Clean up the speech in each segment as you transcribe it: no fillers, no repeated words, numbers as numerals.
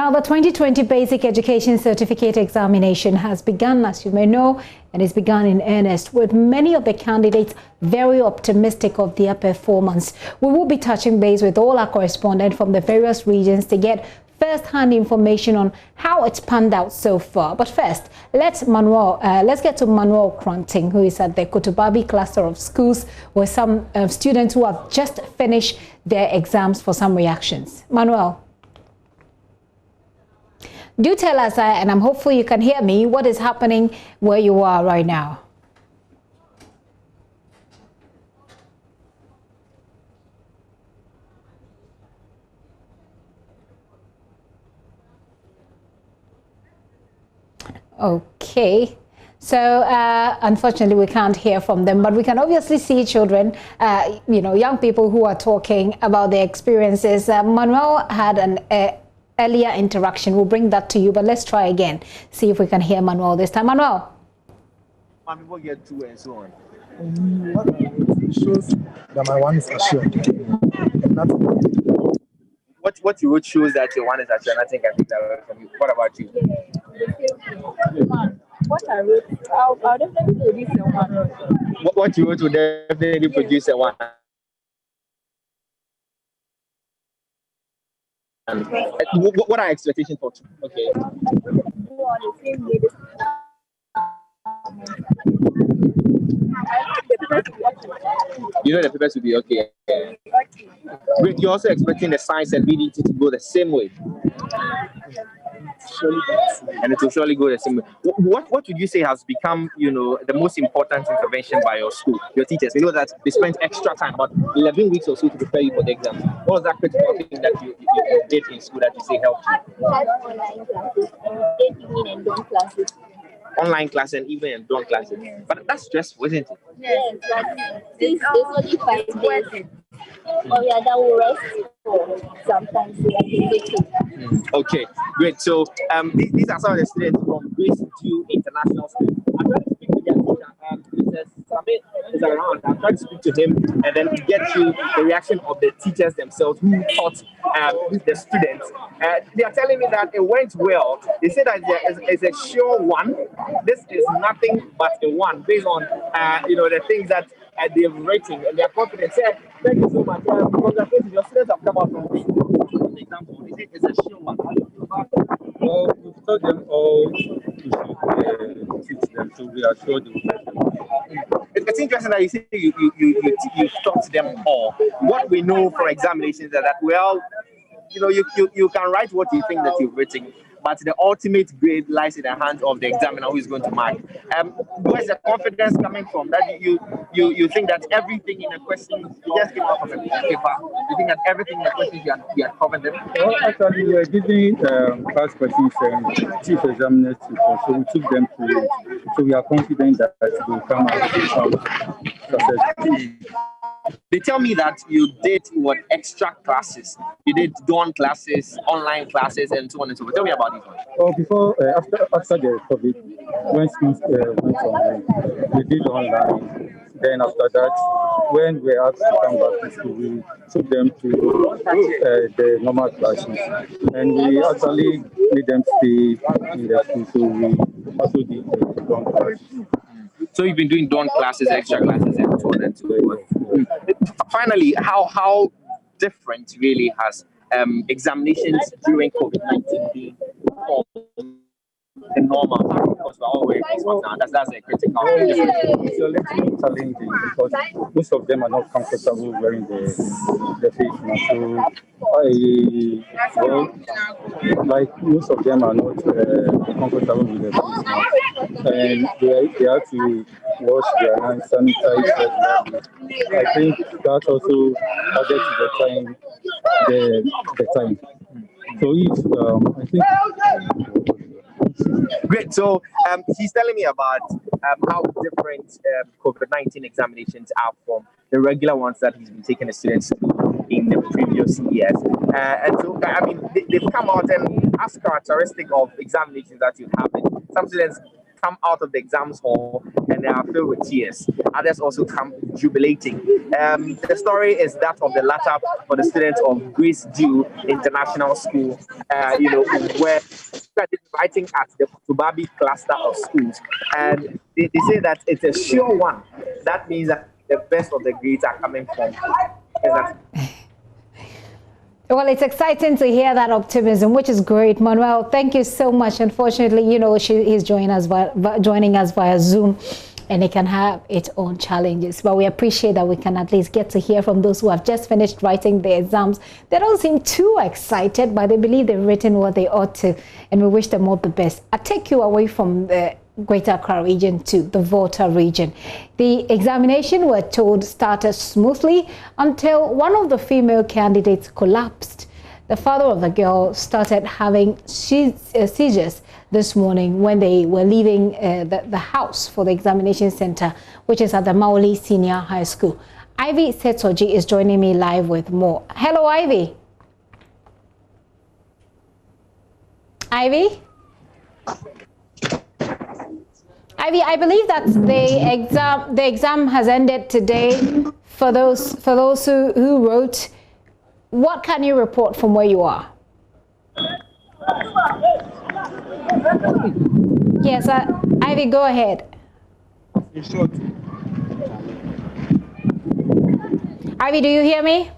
Now, the 2020 Basic Education Certificate Examination has begun, as you may know, and it's begun in earnest, with many of the candidates very optimistic of their performance. We will be touching base with all our correspondents from the various regions to get first-hand information on how it's panned out so far. But first, let's get to Manuel Kranting, who is at the Kotobabi cluster of schools with some students who have just finished their exams for some reactions. Manuel, do tell us, and I'm hopeful you can hear me, what is happening where you are right now. Okay, so unfortunately we can't hear from them, but we can obviously see children, young people who are talking about their experiences. Manuel had an earlier interaction. We'll bring that to you, but let's try again. See if we can hear Manuel this time. Manuel. People get two and so on. It shows that my one is assured. What you would shows that your one is assured. I think I think that from you. What about you? What I wrote, I'll definitely produce a one. What you wrote will definitely produce a one. What are expectations for you? Okay. You know the papers will be okay. Great. You're also expecting the science and BDT to go the same way. And it will surely go the same way. What would you say has become, the most important intervention by your school, your teachers? We know that they spent extra time, about 11 weeks or so, to prepare you for the exam. What was that critical thing that you did in school that you say helped you? Online classes, evening and dawn classes. Online class and even and dawn classes. But that's stressful, isn't it? Yes, but it's only 5 days. Oh yeah, that will rest for sometimes. Okay, great. So these are some of the students from Grace Dew International School. I'm trying to speak to their teacher. Mr. Samit is around. I'm trying to speak to him and then get you the reaction of the teachers themselves who taught the students. They are telling me that it went well. They say that it's a sure one. This is nothing but a one based on the things that they've written and they are confident. Say, thank you so much. Congratulations, your students have come out from the example. They say it's a sure one. Well, we've told them all we should teach them, so we are sure they will get them. It's interesting that you say you taught them all. What we know for examinations is that you can write what you think that you've written, but the ultimate grade lies in the hands of the examiner who is going to mark. Where's the confidence coming from? That you think that everything in the question you just came out from a paper. You think that everything in the questions you had covered them? Well, actually, we were giving past questions and chief examiners before, so we took them through it. So we are confident that they will come out successful. They tell me that you did extra classes. You did dawn classes, online classes, and so on and so forth. Tell me about these ones. Well, before, after the COVID, when schools went online, we did online. Then after that, when we asked to come back to school, we took them to the normal classes. And we actually made them stay in the school, so we also did the dawn classes. So you've been doing dawn classes, extra classes, and so on and so forth. Finally, how different really has examinations during COVID-19 been from the normal? Because we're all wearing face masks now. That's a critical thing. It's a little challenging because most of them are not comfortable wearing the face mask. So, like most of them are not comfortable with the face mask, and they have to wash their hands, sanitize regularly. I think that also added to the time. So I think. Great. So he's telling me about how different COVID-19 examinations are from the regular ones that he's been taking the students to in the previous years. And so, I mean, they've come out and as characteristic of examinations that you have. Some students come out of the exams hall and they are filled with tears. Others also come jubilating. The story is that of the latter for the students of Grace Dew International School, where writing at the Tubabi cluster of schools. And they say that it's a sure one. That means that the best of the grades are coming from. Well, it's exciting to hear that optimism, which is great. Manuel, thank you so much. Unfortunately, he's joining us via Zoom, and it can have its own challenges. But we appreciate that we can at least get to hear from those who have just finished writing their exams. They don't seem too excited, but they believe they've written what they ought to, and we wish them all the best. I take you away from the Greater Accra region to the Volta region. The examination, we're told, started smoothly until one of the female candidates collapsed. The father of the girl started having seizures this morning when they were leaving the house for the examination center, which is at the Maoli Senior High School. Ivy Setoji is joining me live with more. Hello, Ivy. Ivy? Ivy, I believe that the exam has ended today. For those who wrote, what can you report from where you are? Yes, Ivy, go ahead. Ivy, do you hear me?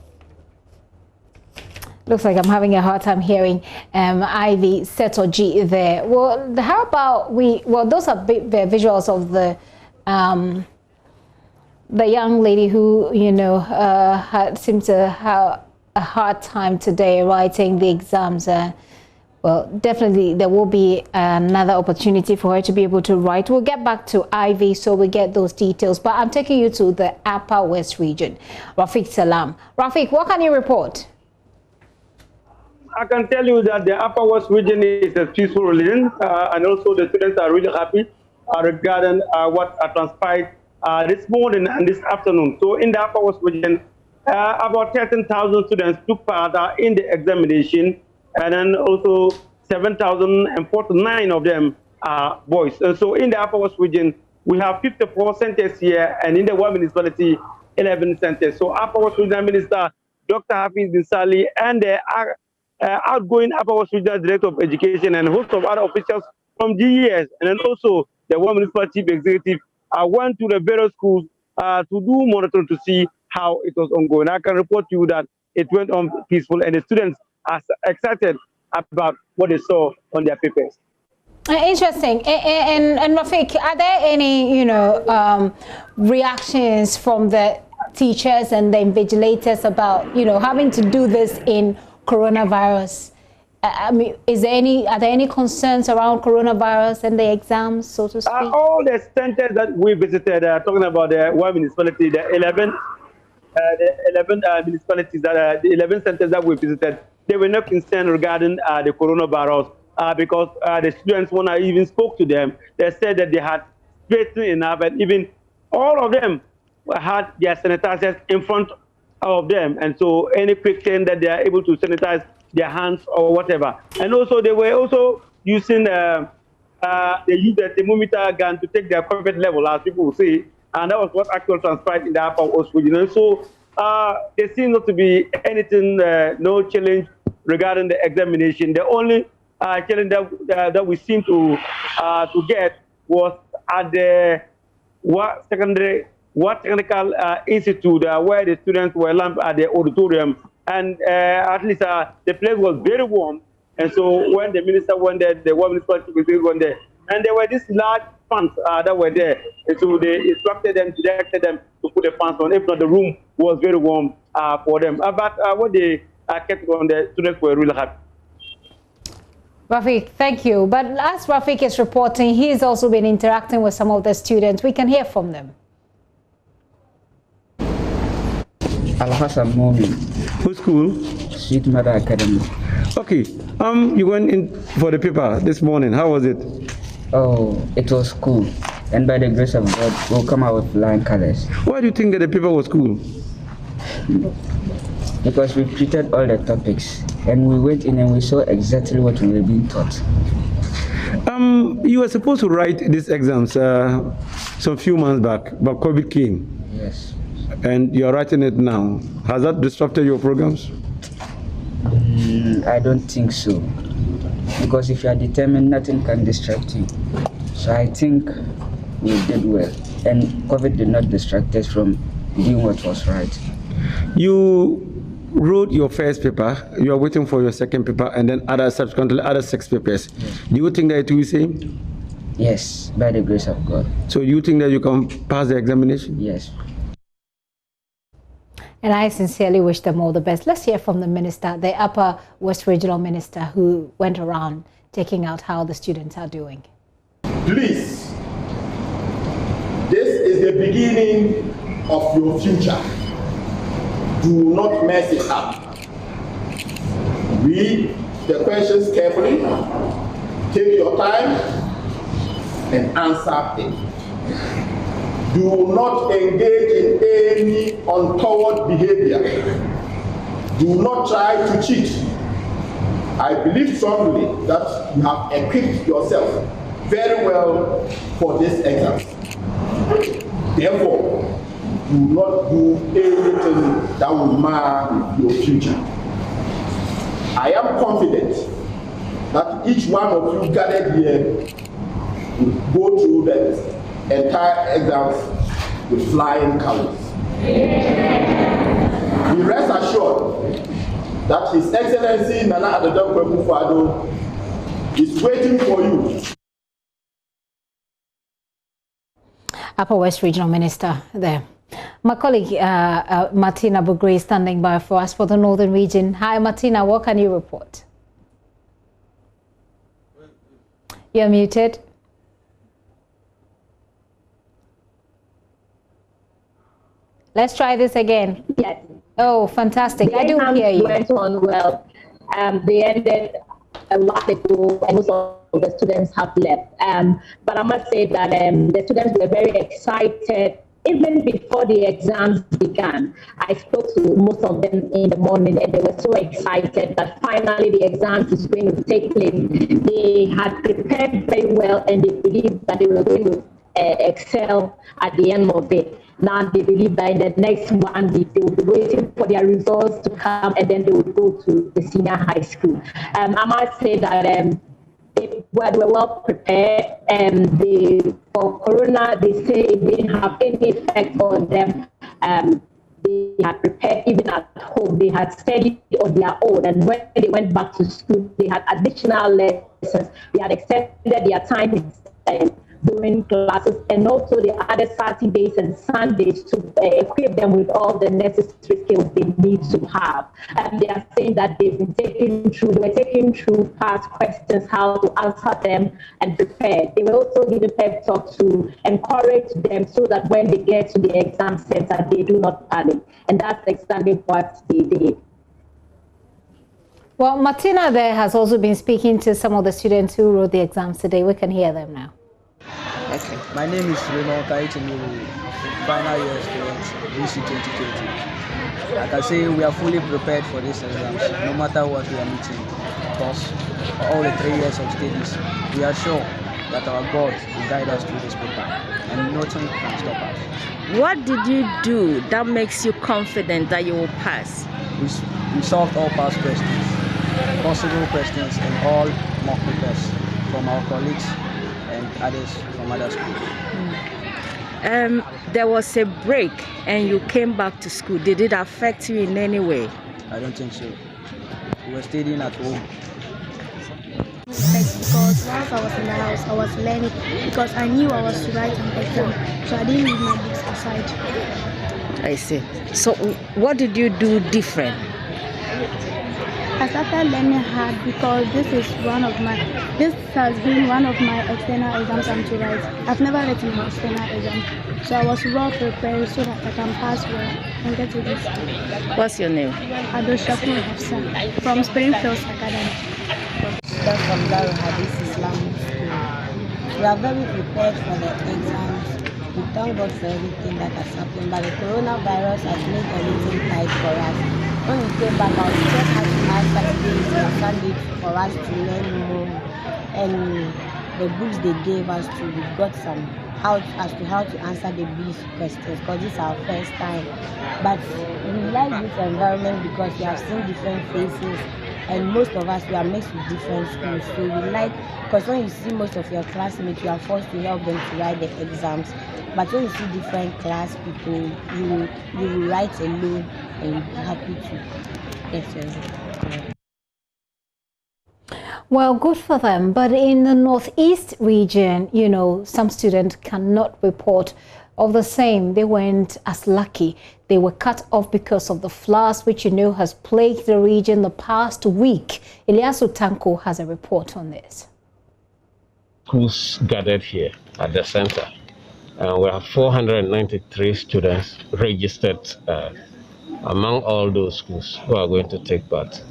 Looks like I'm having a hard time hearing Ivy Setoji there. Well, how about those are the visuals of the young lady who, seemed to have a hard time today writing the exams. Well, definitely there will be another opportunity for her to be able to write. We'll get back to Ivy so we get those details. But I'm taking you to the Upper West region. Rafiq Salam. Rafiq, what can you report? I can tell you that the Upper West region is a peaceful region, and also the students are really happy regarding what transpired this morning and this afternoon. So in the Upper West region, about 13,000 students took part in the examination, and then also 7,049 of them are boys. And so in the Upper West region, we have 54 centers here, and in the one municipality, 11 centers. So Upper West Regional Minister Dr. Hafiz Bin Sali and the outgoing Upper West Regional Director of Education and a host of other officials from GES, and then also the one municipal chief executive went to the various schools to do monitoring to see how it was ongoing. I can report to you that it went on peaceful, and the students are excited about what they saw on their papers. Interesting. And Rafiq, are there any, reactions from the teachers and the invigilators about, having to do this in coronavirus? I mean, are there any concerns around coronavirus and the exams, so to speak? All the centers that we visited, talking about the one municipality, the 11 municipalities, the 11 centers that we visited, they were not concerned regarding the coronavirus because the students, when I even spoke to them, they said that they had spacing enough, and even all of them had their sanitizers in front of them, and so any quick thing that they are able to sanitize their hands or whatever. And also they were also using they used the thermometer gun to take their comfort level, as people will say, and that was what actually transpired in the Upper West region. So there seems not to be anything, no challenge regarding the examination. The only challenge that we seem to get was at the technical institute where the students were lumped at the auditorium, and at least the place was very warm. And so when the minister went there, the one municipality went there, and there were these large fans that were there, and so they instructed them, directed them to put the fans on. If not, the room was very warm for them. But what they kept on, the students were really happy. Rafiq, thank you. But as Rafiq is reporting, he's also been interacting with some of the students. We can hear from them. Al-Hassan Momi. Whose school? Sweet Mother Academy. Okay. You went in for the paper this morning. How was it? Oh, it was cool. And by the grace of God, we'll come out with flying colors. Why do you think that the paper was cool? Because we treated all the topics, and we went in and we saw exactly what we were being taught. You were supposed to write these exams some few months back, but COVID came. Yes. And you're writing it now. Has that disrupted your programs? I don't think so. Because if you are determined, nothing can distract you. So I think we did well. And COVID did not distract us from doing what was right. You wrote your first paper, you are waiting for your second paper, and then subsequently other 6 papers. Yes. Do you think that it will be same? Yes, by the grace of God. So you think that you can pass the examination? Yes. And I sincerely wish them all the best. Let's hear from the minister, the Upper West Regional Minister, who went around checking out how the students are doing. Please, this is the beginning of your future. Do not mess it up. Read the questions carefully, take your time, and answer it. Do not engage in any untoward behavior. Do not try to cheat. I believe strongly that you have equipped yourself very well for this exam. Therefore, do not do anything that will mar your future. I am confident that each one of you gathered here will go through the entire exams with flying colors. Be rest assured that His Excellency Nana Addo Akufo-Addo is waiting for you. Upper West Regional Minister there. My colleague Martina Bugre is standing by for us for the Northern Region. Hi Martina, what can you report? You're muted. Let's try this again. Yes. Oh, fantastic. I do hear you. Went on well. They ended a while ago, and most of the students have left. But I must say that the students were very excited even before the exams began. I spoke to most of them in the morning, and they were so excited that finally the exams is going to take place. They had prepared very well, and they believed that they were going to excel at the end of it. Now they believe that in the next 1 week, they will be waiting for their results to come, and then they will go to the senior high school. I must say that they were well prepared, and for Corona, they say it didn't have any effect on them. They had prepared even at home. They had studied on their own, and when they went back to school, they had additional lessons. They had extended their time during classes, and also the other Saturdays and Sundays to equip them with all the necessary skills they need to have. And they are saying that they were taking through past questions, how to answer them and prepare. They were also giving pep talk to encourage them so that when they get to the exam center, they do not panic. And that's exactly what they did. Well, Martina there has also been speaking to some of the students who wrote the exams today. We can hear them now. Okay. My name is Raymond Kaitini, final year student, BECE 2020. I can say we are fully prepared for these exams, no matter what we are meeting. Because all the 3 years of studies, we are sure that our God will guide us through this paper, and nothing can stop us. What did you do that makes you confident that you will pass? We solved all past questions, possible questions, and all mock papers from our colleagues and others from other schools. There was a break and you came back to school. Did it affect you in any way? I don't think so. We were studying at home. Because whilst I was in the house, I was learning because I knew I was to write an exam, so I didn't leave my books aside. I see. So what did you do different? I started learning hard because this has been one of my external exams I'm to write. I've never written an external exam, so I was well prepared so that I can pass well and get to this. What's your name? Adoshaku Hafsa from Springfield Academy. That's from Darul Hadith Islamic School. We are very prepared for the exams. We thank God for everything that has happened, but the coronavirus has made everything tight for us. When we came back, our teachers had to have Saturdays and Sundays for us to learn more. And the books they gave us to, we got some how to answer the BECE questions, because this is our first time. But we like this environment because we have seen different faces, and most of us, we are mixed with different schools. So we like, because when you see most of your classmates, you are forced to help them to write the exams. But when you see different class people, you will write alone and you'll be happy to get it. Well, good for them. But in the Northeast region, you know, some students cannot report of the same. They weren't as lucky. They were cut off because of the floods, which you know has plagued the region the past week. Eliasu Tanko has a report on this. Schools gathered here at the center. We have 493 students registered among all those schools who are going to take part.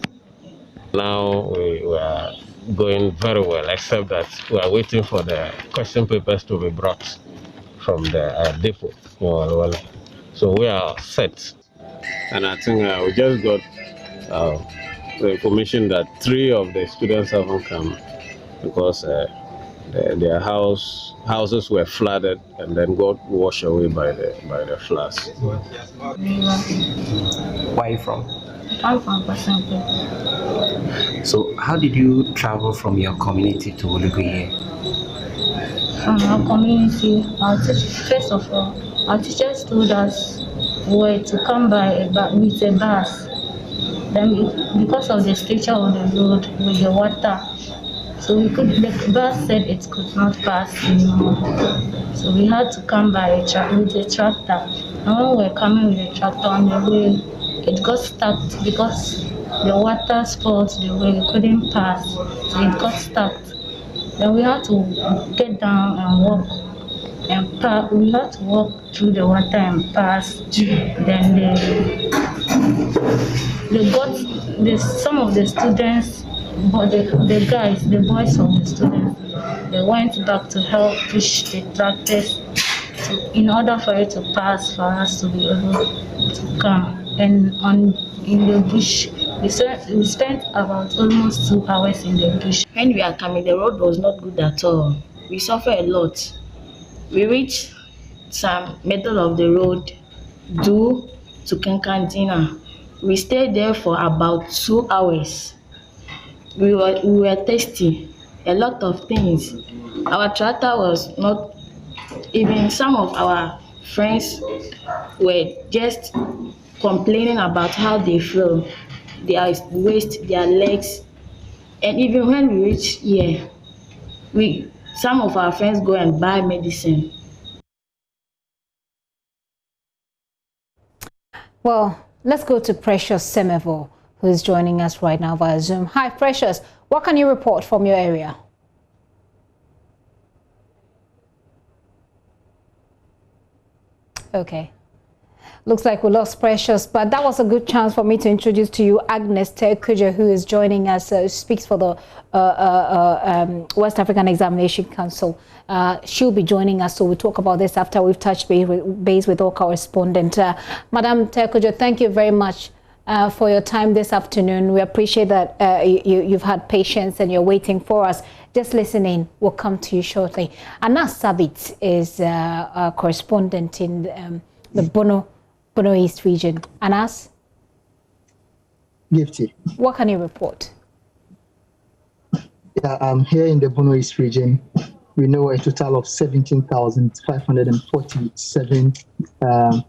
Now we are going very well, except that we are waiting for the question papers to be brought from the depot. So we are set. And I think we just got the information that 3 of the students haven't come because their houses were flooded and then got washed away by the floods. Where are you from? I'm from Ashanti. So how did you travel from your community to Olugu here? From our community, first of all, our teachers told us where to come by with a bus. Then because of the structure of the road with the water, so the bus said it could not pass anymore. So we had to come by with a tractor. And when we were coming with the tractor on the way, it got stuck because the water spoiled the way, we couldn't pass. So it got stuck. Then we had to get down and walk and pass. We had to walk through the water and pass. Then they got some of the students, but the guys, the boys of the students, they went back to help push the tractors in order for it to pass, for us to be able to come. And in the bush, we spent about almost 2 hours in the bush. When we are coming, the road was not good at all. We suffered a lot. We reached some middle of the road due to Kankantina. We stayed there for about 2 hours. We were thirsty, a lot of things. Our tractor was not, even some of our friends were just complaining about how they feel, their waist, their legs. And even when we reach here, some of our friends go and buy medicine. Well, let's go to Precious Semevo, who is joining us right now via Zoom. Hi, Precious. What can you report from your area? Okay. Looks like we lost Precious, but that was a good chance for me to introduce to you Agnes Terkuja, who is joining us, speaks for the West African Examination Council. She'll be joining us, so we'll talk about this after we've touched base with our correspondent. Madam Terkuja, thank you very much for your time this afternoon. We appreciate that you've had patience and you're waiting for us. Just listening, we'll come to you shortly. Anas Sabit is a correspondent in the Bono East region. Anas? Gifty. What can you report? Yeah, here in the Bono East region, we know a total of 17,547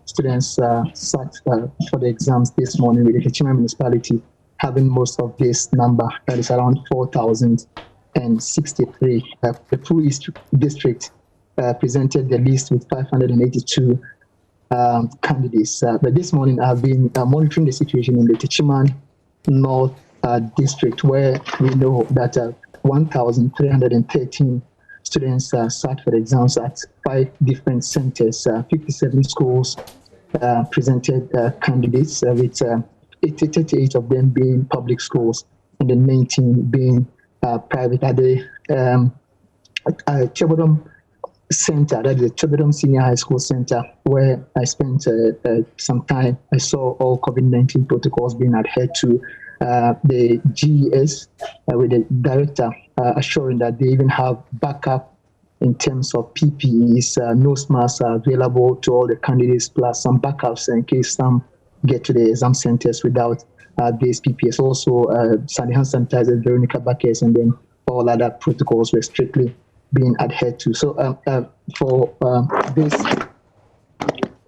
students sat for the exams this morning, with the Techiman municipality having most of this number, that is around 4,063. The Full East District presented the list with 582 candidates. But this morning I've been monitoring the situation in the Techiman North District, where we know that 1,313 students sat for the exams at 5 different centers. 57 schools presented candidates, with 38 of them being public schools and then 19 being private. At the Chebodom Center, that is the Chebodom Senior High School Center, where I spent some time, I saw all COVID-19 protocols being adhered to. The GES, with the director assuring that they even have backup in terms of PPEs. Nose masks are available to all the candidates, plus some backups in case some get to the exam centers without these PPEs. Also, hand sanitizers, Veronica buckets, and then all other protocols were strictly being adhered to. So for this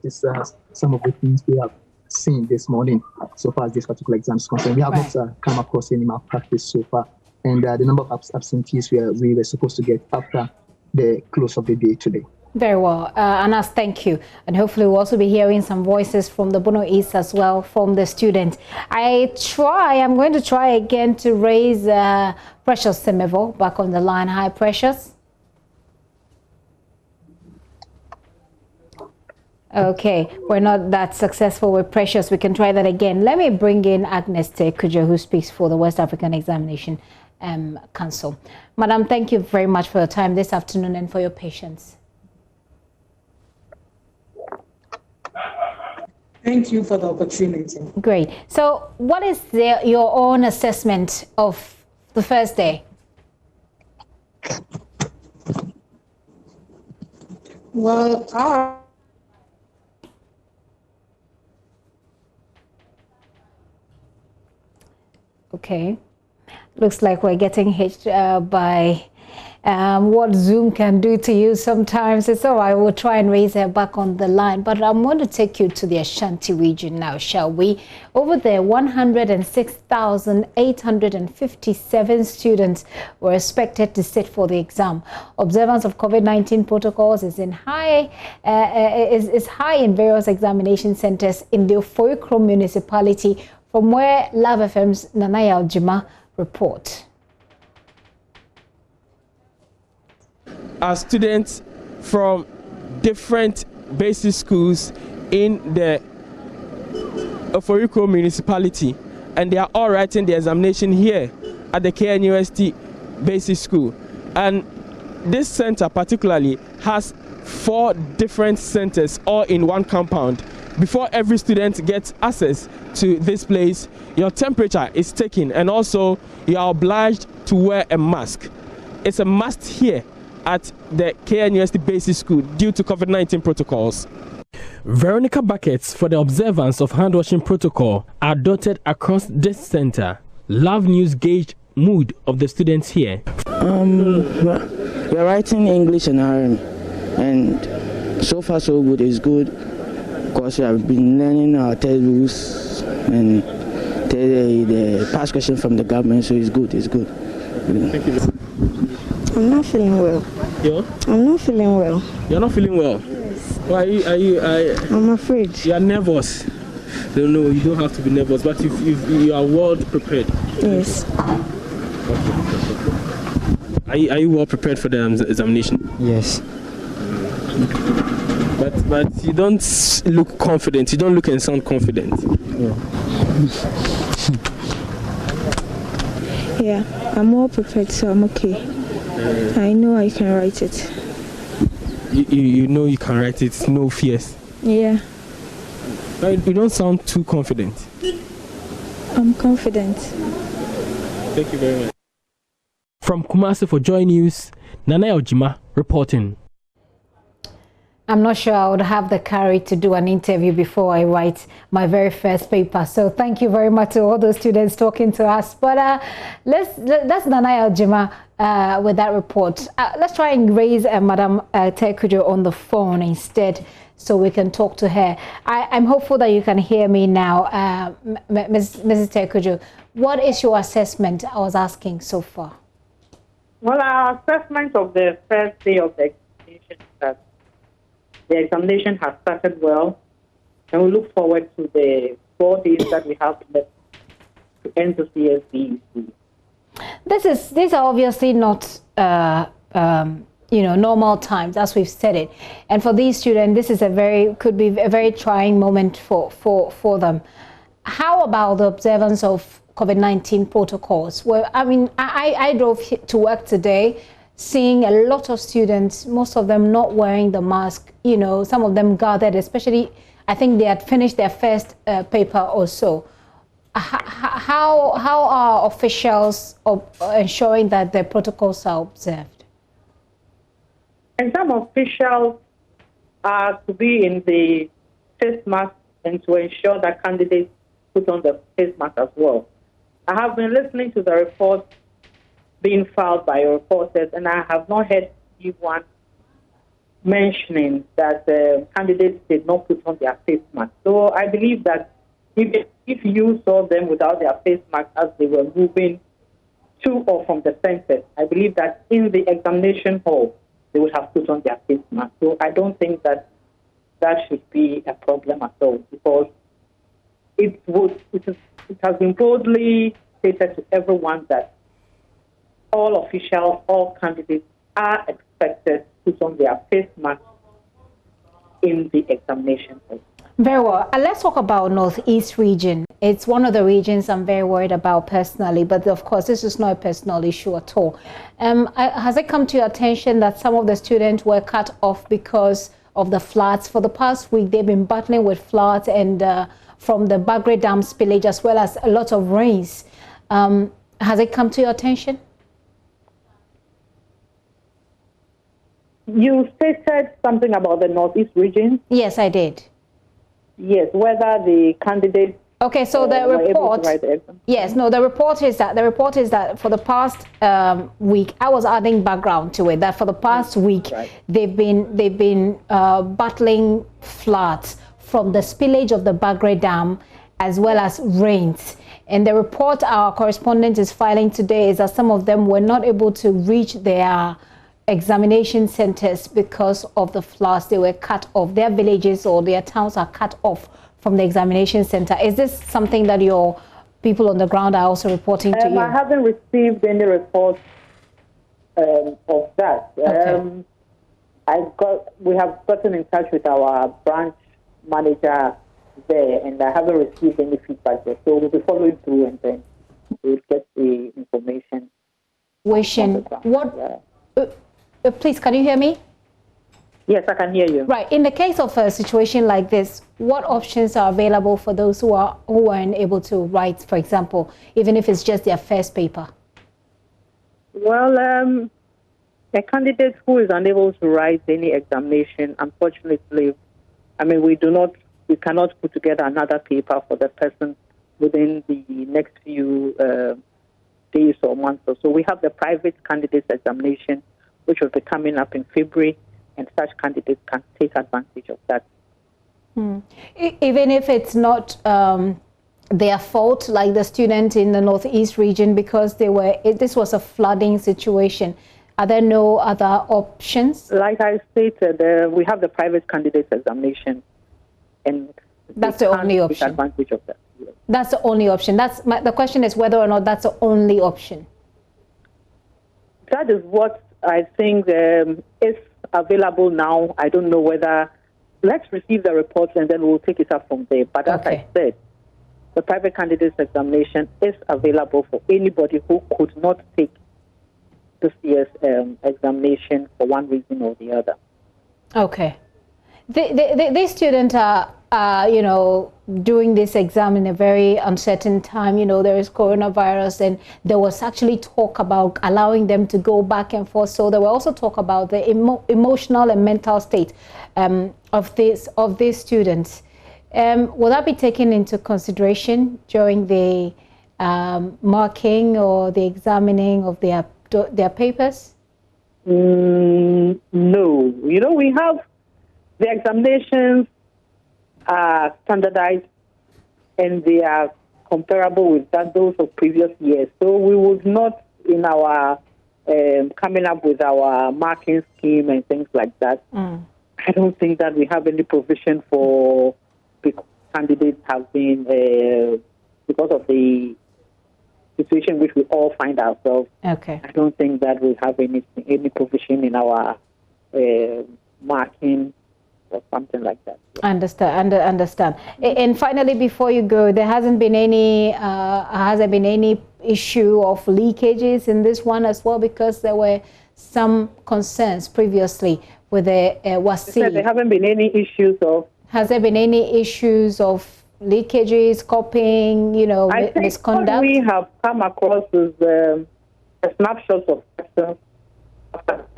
is some of the things we have seen this morning so far as this particular exam is concerned. We have not come across any malpractice so far. And the number of absentees we were supposed to get after the close of the day today. Very well. Anas, thank you. And hopefully we'll also be hearing some voices from the Bono East as well, from the students. I'm going to try again to raise Precious Semevo back on the line. Hi, Precious. Okay, we're not that successful with Precious. We can try that again. Let me bring in Agnes Tekujo, who speaks for the West African Examination Council. Madam, thank you very much for your time this afternoon and for your patience. Thank you for the opportunity. Great. So what is your own assessment of the first day? Well, okay. Looks like we're getting hit by what Zoom can do to you sometimes. It's all right. We'll try and raise her back on the line. But I'm going to take you to the Ashanti region now, shall we? Over there, 106,857 students were expected to sit for the exam. Observance of COVID-19 protocols is high in various examination centers in the Ofoikro municipality, from where Love FM's Nanaya Aljima report. Are students from different basic schools in the Ofoikro municipality, and they are all writing the examination here at the KNUST basic school. And this center particularly has 4 different centers all in one compound. Before every student gets access to this place, your temperature is taken, and also you are obliged to wear a mask. It's a must here at the KNUST basic school due to COVID-19 protocols. Veronica buckets for the observance of hand-washing protocol are dotted across this center. Love News gauged mood of the students here. We're writing English and RM, and so far so good. It's good because we have been learning our textbooks and the past question from the government, so it's good. It's good. Thank you. I'm not feeling well. Yeah? I'm not feeling well. You're not feeling well? Yes. Why I'm afraid. You are nervous. No, you don't have to be nervous, but if you are well prepared. Yes. Are you well prepared for the examination? Yes. But you don't look confident. You don't look and sound confident. Yeah, I'm well prepared, so I'm okay. I know I can write it. You know you can write it, no fears. Yeah. You don't sound too confident. I'm confident. Thank you very much. From Kumasi for JoyNews, Nanaya Aljima reporting. I'm not sure I would have the courage to do an interview before I write my very first paper. So thank you very much to all those students talking to us. But that's Nanaya Aljima with that report. Let's try and raise Madam Tekujo on the phone instead, so we can talk to her. I'm hopeful that you can hear me now. Mrs. Tekujo, what is your assessment? I was asking so far. Well, our assessment of the first day of the examination is that the examination has started well, and we look forward to the 4 days that we have left to end the CSBEC. These are obviously not normal times, as we've said it, and for these students, this is could be a very trying moment for them. How about the observance of COVID-19 protocols? Well, I mean, I drove to work today, seeing a lot of students, most of them not wearing the mask. Some of them gathered, especially, I think they had finished their first paper or so. how are officials ensuring that the protocols are observed? Exam officials are to be in the face mask and to ensure that candidates put on the face mask as well. I have been listening to the reports being filed by reporters, and I have not heard anyone mentioning that candidates did not put on their face mask. So I believe that if you saw them without their face mask as they were moving to or from the center, I believe that in the examination hall, they would have put on their face mask. So I don't think that should be a problem at all, because it has been broadly stated to everyone that all officials, all candidates are expected to put on their face mask in the examination hall. Very well. Let's talk about Northeast region. It's one of the regions I'm very worried about personally, but of course, this is not a personal issue at all. Has it come to your attention that some of the students were cut off because of the floods? For the past week, they've been battling with floods and from the Bagre Dam spillage, as well as a lot of rains. Has it come to your attention? You stated something about the Northeast region? Yes, I did. Yes, whether the candidates. Okay, so the report. The report is that for the past week, I was adding background to it. That for the past week, they've been battling floods from the spillage of the Bagre Dam, as well as rains. And the report our correspondent is filing today is that some of them were not able to reach their examination centers because of the floods. They were cut off. Their villages or their towns are cut off from the examination center. Is this something that your people on the ground are also reporting to you? I haven't received any reports of that. Okay. We have gotten in touch with our branch manager there, and I haven't received any feedback yet. So we'll be following through, and then we'll get the information. Please, can you hear me? Yes, I can hear you. Right. In the case of a situation like this, what options are available for those who are unable to write, for example, even if it's just their first paper? Well, a candidate who is unable to write any examination, unfortunately, we cannot put together another paper for the person within the next few days or months or so. We have the private candidates examination, which will be coming up in February, and such candidates can take advantage of that. Even if it's not their fault, like the student in the Northeast region, because this was a flooding situation, are there no other options? Like I stated, we have the private candidates examination, and that's the only option. Take advantage of that. Yes. That's the only option. The question is whether or not that's the only option. That is what I think is available now. I don't know whether. Let's receive the reports and then we'll take it up from there. But as I said, the private candidates examination is available for anybody who could not take this year's examination for one reason or the other. Okay. These students are, doing this exam in a very uncertain time. There is coronavirus, and there was actually talk about allowing them to go back and forth. So there were also talk about the emotional and mental state of these students. Will that be taken into consideration during the marking or the examining of their papers? No. We have the examinations are standardized and they are comparable with those of previous years. So we would not, in our coming up with our marking scheme and things like that, I don't think that we have any provision for candidates have been, because of the situation which we all find ourselves. Okay. I don't think that we have any provision in our marking or something like that. Yeah. Understand. And finally, before you go, there hasn't been any issue of leakages in this one as well, because there were some concerns previously with the WASI. There haven't been any issues of. Has there been any issues of leakages, copying, you know, I think misconduct? what we have come across is a snapshot of questions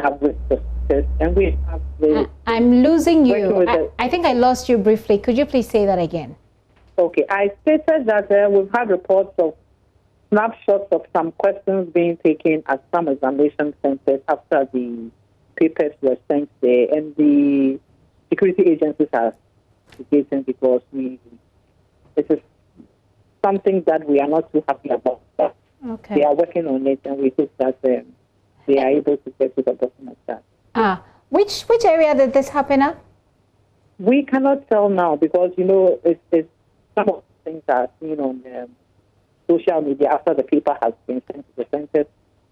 have with the test, and we have the. I'm losing you. I think I lost you briefly. Could you please say that again? Okay, I stated that we've had reports of snapshots of some questions being taken at some examination centers after the papers were sent there, and the security agencies are investigating because this is something that we are not too happy about. Okay. They are working on it, and we hope that they are able to get to the bottom of that. Which area did this happen at? We cannot tell now because, you know, it's some of the things are seen on social media after the paper has been sent to the centers.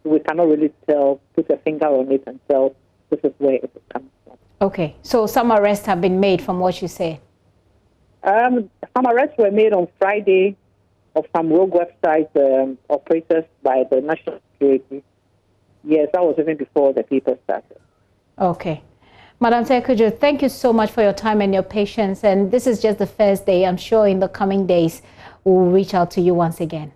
We cannot really put a finger on it and tell this is where it comes from. Okay, so some arrests have been made from what you say? Some arrests were made on Friday of some rogue website operators by the National Security. Yes, that was even before the paper started. Okay. Madam Tekuju, thank you so much for your time and your patience. And this is just the first day. I'm sure in the coming days, we'll reach out to you once again.